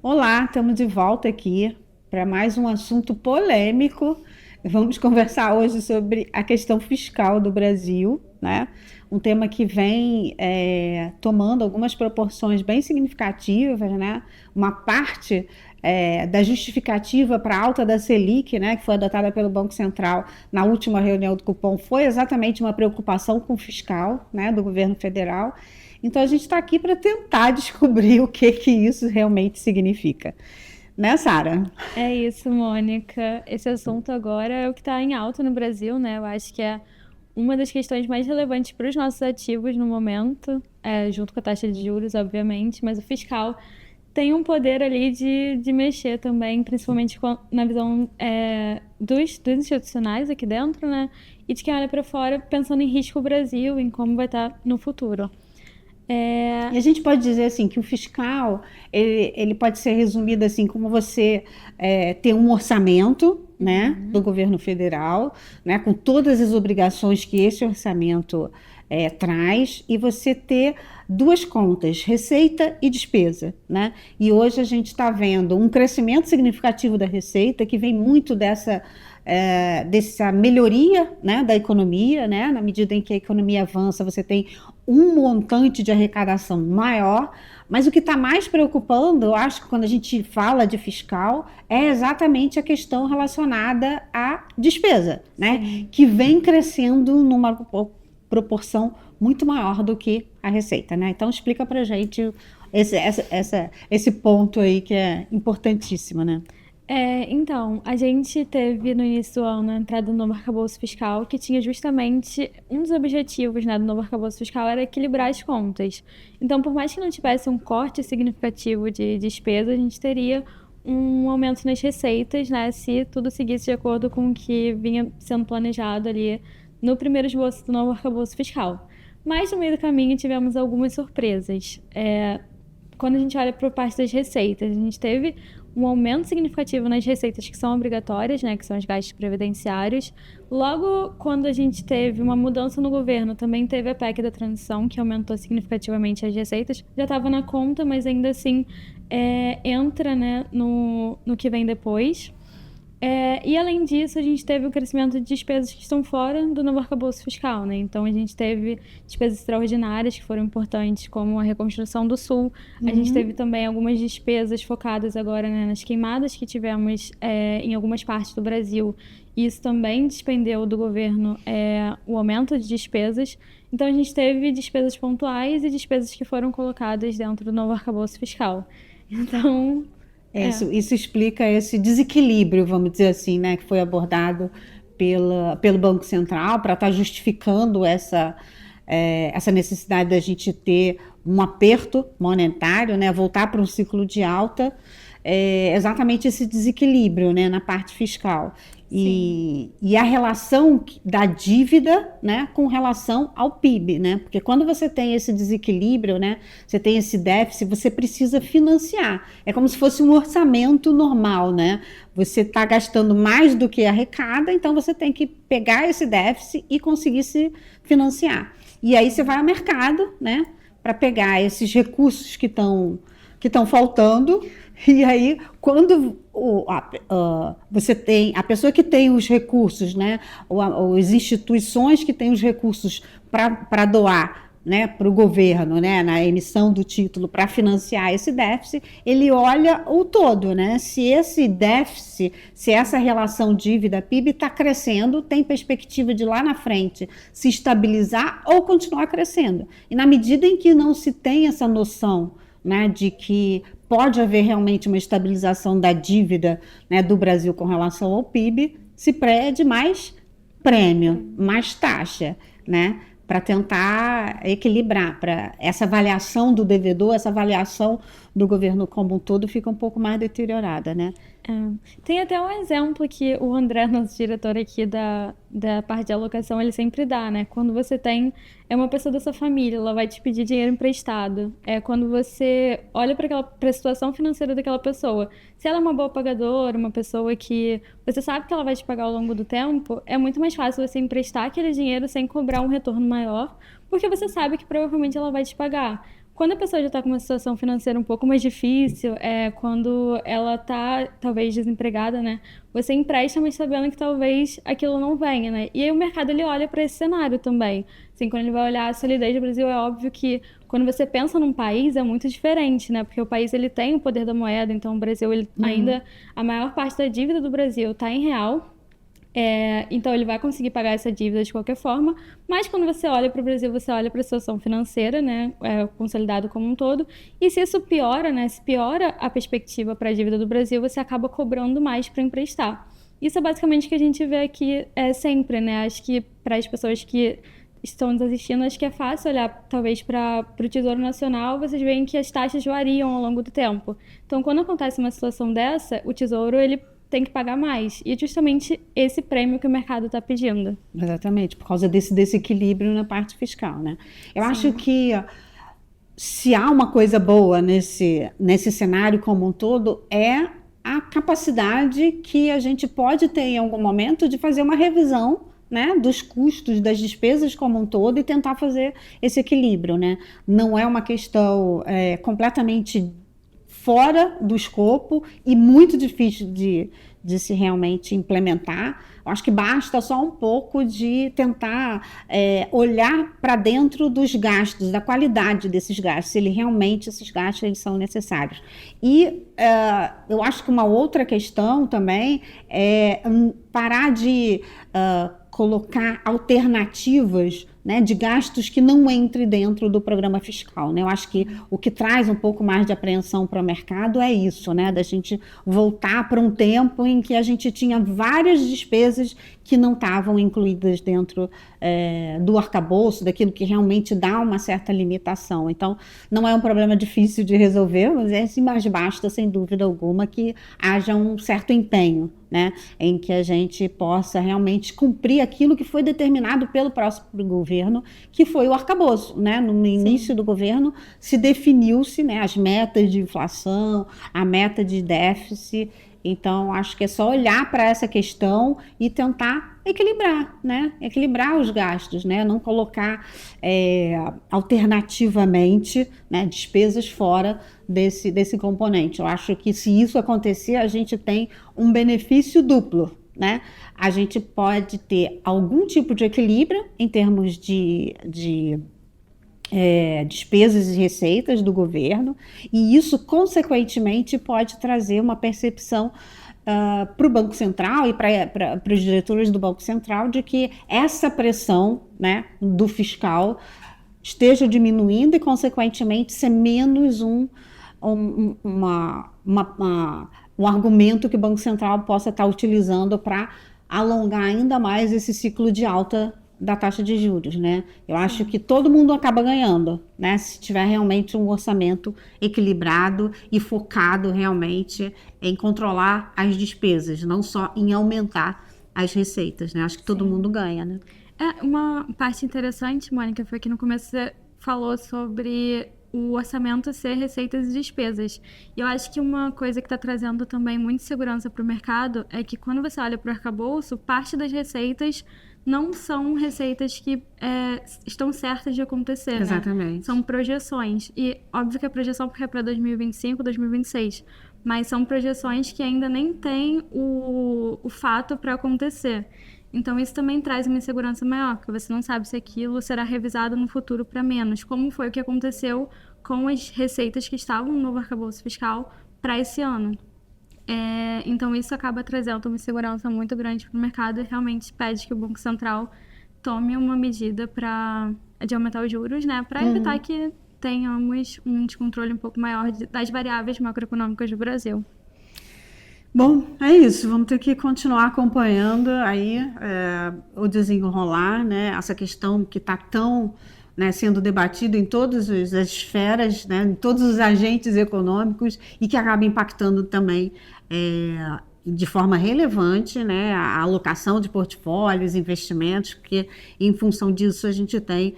Olá, estamos de volta aqui para mais um assunto polêmico. Vamos conversar hoje sobre a questão fiscal do Brasil, né? Um tema que vem tomando algumas proporções bem significativas, né? Uma parte da justificativa para a alta da Selic, né, que foi adotada pelo Banco Central na última reunião do Copom, foi exatamente uma preocupação com o fiscal, né, do governo federal. Então a gente está aqui para tentar descobrir o que isso realmente significa. Né, Sara? É isso, Mônica. Esse assunto agora é o que está em alta no Brasil, né? Eu acho que é uma das questões mais relevantes para os nossos ativos no momento, junto com a taxa de juros, obviamente, mas o fiscal tem um poder ali de mexer também, principalmente na visão dos institucionais aqui dentro, né? E de quem olha para fora pensando em risco Brasil, em como vai estar no futuro. E a gente pode dizer assim que o fiscal ele pode ser resumido assim como você ter um orçamento, né, do governo federal, né, com todas as obrigações que esse orçamento traz, e você ter duas contas, receita e despesa, né? E hoje a gente está vendo um crescimento significativo da receita que vem muito dessa melhoria, né, da economia, né? Na medida em que a economia avança, você tem um montante de arrecadação maior, mas o que está mais preocupando, eu acho que quando a gente fala de fiscal, é exatamente a questão relacionada à despesa, né? Sim. Que vem crescendo numa proporção muito maior do que a receita, né? Então explica pra gente esse ponto aí que é importantíssimo, né? Então, a gente teve no início do ano a entrada no novo arcabouço fiscal, que tinha justamente um dos objetivos, né, do novo arcabouço fiscal era equilibrar as contas. Então, por mais que não tivesse um corte significativo de despesa, a gente teria um aumento nas receitas, né, se tudo seguisse de acordo com o que vinha sendo planejado ali no primeiro esboço do novo arcabouço fiscal. Mas no meio do caminho tivemos algumas surpresas. Quando a gente olha para a parte das receitas, a gente teve um aumento significativo nas receitas que são obrigatórias, né, que são os gastos previdenciários. Logo, quando a gente teve uma mudança no governo, também teve a PEC da transição, que aumentou significativamente as receitas. Já estava na conta, mas ainda assim entra, né, no que vem depois. E além disso, a gente teve o crescimento de despesas que estão fora do novo arcabouço fiscal, né? Então a gente teve despesas extraordinárias que foram importantes, como a reconstrução do Sul. A gente teve também algumas despesas focadas agora, né, nas queimadas que tivemos em algumas partes do Brasil. E isso também despendeu do governo o aumento de despesas. Então a gente teve despesas pontuais e despesas que foram colocadas dentro do novo arcabouço fiscal. Então, Isso explica esse desequilíbrio, vamos dizer assim, né, que foi abordado pelo Banco Central para estar justificando essa necessidade da gente ter um aperto monetário, né, voltar para um ciclo de alta, exatamente esse desequilíbrio, né, na parte fiscal. E a relação da dívida, né, com relação ao PIB, né? Porque quando você tem esse desequilíbrio, né, você tem esse déficit, você precisa financiar. É como se fosse um orçamento normal, né? Você está gastando mais do que arrecada, então você tem que pegar esse déficit e conseguir se financiar. E aí você vai ao mercado, né, para pegar esses recursos que estão faltando. E aí, quando você tem a pessoa que tem os recursos, né, ou as instituições que têm os recursos para doar, né, para o governo, né, na emissão do título para financiar esse déficit, ele olha o todo, né? Se esse déficit, se essa relação dívida-PIB está crescendo, tem perspectiva de lá na frente se estabilizar ou continuar crescendo. E na medida em que não se tem essa noção, né, de que pode haver realmente uma estabilização da dívida, né, do Brasil com relação ao PIB, se pede mais prêmio, mais taxa, né, para tentar equilibrar, para essa avaliação do devedor, essa avaliação do governo como um todo fica um pouco mais deteriorada, né? Tem até um exemplo que o André, nosso diretor aqui da parte de alocação, ele sempre dá, né? Quando você tem uma pessoa da sua família, ela vai te pedir dinheiro emprestado. É quando você olha para a situação financeira daquela pessoa. Se ela é uma boa pagadora, uma pessoa que você sabe que ela vai te pagar ao longo do tempo, é muito mais fácil você emprestar aquele dinheiro sem cobrar um retorno maior, porque você sabe que provavelmente ela vai te pagar. Quando a pessoa já está com uma situação financeira um pouco mais difícil, quando ela está talvez desempregada, né? Você empresta, mas sabendo que talvez aquilo não venha, né? E aí o mercado ele olha para esse cenário também. Assim, quando ele vai olhar a solidez do Brasil, é óbvio que quando você pensa num país é muito diferente, né? Porque o país ele tem o poder da moeda, então o Brasil ele ainda a maior parte da dívida do Brasil está em real. Então ele vai conseguir pagar essa dívida de qualquer forma, mas quando você olha para o Brasil, você olha para a situação financeira, né, consolidado como um todo, e se isso piora, né, se piora a perspectiva para a dívida do Brasil, você acaba cobrando mais para emprestar. Isso é basicamente o que a gente vê aqui sempre, né, acho que para as pessoas que estão nos assistindo, acho que é fácil olhar talvez para o Tesouro Nacional, vocês veem que as taxas variam ao longo do tempo. Então quando acontece uma situação dessa, o Tesouro ele tem que pagar mais. E é justamente esse prêmio que o mercado está pedindo. Exatamente, por causa desse desequilíbrio na parte fiscal, né? Eu acho que se há uma coisa boa nesse cenário como um todo, é a capacidade que a gente pode ter em algum momento de fazer uma revisão, né, dos custos, das despesas como um todo e tentar fazer esse equilíbrio, né? Não é uma questão completamente fora do escopo e muito difícil de se realmente implementar. Eu acho que basta só um pouco de tentar olhar para dentro dos gastos, da qualidade desses gastos, se realmente esses gastos eles são necessários. E eu acho que uma outra questão também é parar de colocar alternativas, né, de gastos que não entrem dentro do programa fiscal, né? Eu acho que o que traz um pouco mais de apreensão para o mercado é isso, né, da gente voltar para um tempo em que a gente tinha várias despesas que não estavam incluídas dentro do arcabouço, daquilo que realmente dá uma certa limitação. Então, não é um problema difícil de resolver, mas basta, sem dúvida alguma, que haja um certo empenho, né, em que a gente possa realmente cumprir aquilo que foi determinado pelo próximo governo, que foi o arcabouço, né? No início do governo se definiu-se, né, as metas de inflação, a meta de déficit. Então, acho que é só olhar para essa questão e tentar equilibrar, né? Equilibrar os gastos, né? Não colocar alternativamente, né, despesas fora desse componente. Eu acho que se isso acontecer, a gente tem um benefício duplo, né? A gente pode ter algum tipo de equilíbrio em termos de despesas e receitas do governo, e isso, consequentemente, pode trazer uma percepção para o Banco Central e para os diretores do Banco Central de que essa pressão, né, do fiscal esteja diminuindo e, consequentemente, ser menos um argumento que o Banco Central possa estar utilizando para alongar ainda mais esse ciclo de alta da taxa de juros, né? Eu acho que todo mundo acaba ganhando, né? Se tiver realmente um orçamento equilibrado e focado realmente em controlar as despesas, não só em aumentar as receitas, né? Acho que todo mundo ganha, né? Uma parte interessante, Mônica, foi que no começo você falou sobre o orçamento ser receitas e despesas. E eu acho que uma coisa que está trazendo também muita segurança para o mercado é que quando você olha para o arcabouço, parte das receitas não são receitas que estão certas de acontecer, Exatamente. Né? São projeções. E óbvio que a projeção é para 2025, 2026. Mas são projeções que ainda nem têm o fato para acontecer. Então isso também traz uma insegurança maior, porque você não sabe se aquilo será revisado no futuro para menos, como foi o que aconteceu com as receitas que estavam no novo arcabouço fiscal para esse ano. Então isso acaba trazendo uma insegurança muito grande para o mercado e realmente pede que o Banco Central tome uma medida de aumentar os juros, né, para evitar que tenhamos um descontrole um pouco maior das variáveis macroeconômicas do Brasil. Bom, é isso. Vamos ter que continuar acompanhando aí o desenrolar, né? Essa questão que está tão, né, sendo debatida em todas as esferas, né, em todos os agentes econômicos e que acaba impactando também de forma relevante, né, a alocação de portfólios, investimentos, porque em função disso a gente tem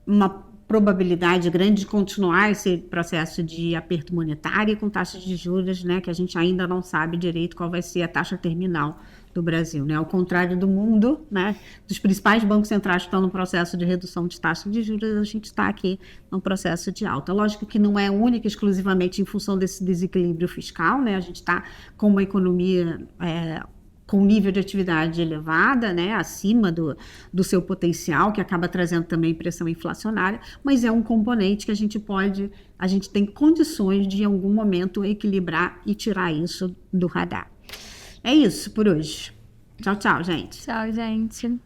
uma probabilidade grande de continuar esse processo de aperto monetário com taxas de juros, né, que a gente ainda não sabe direito qual vai ser a taxa terminal do Brasil, né? Ao contrário do mundo, né? Dos principais bancos centrais que estão no processo de redução de taxa de juros, a gente está aqui num processo de alta. Lógico que não é única exclusivamente em função desse desequilíbrio fiscal, né? A gente está com uma economia com nível de atividade elevada, né, acima do seu potencial, que acaba trazendo também pressão inflacionária, mas é um componente que a gente tem condições de em algum momento equilibrar e tirar isso do radar. É isso por hoje. Tchau, tchau, gente. Tchau, gente.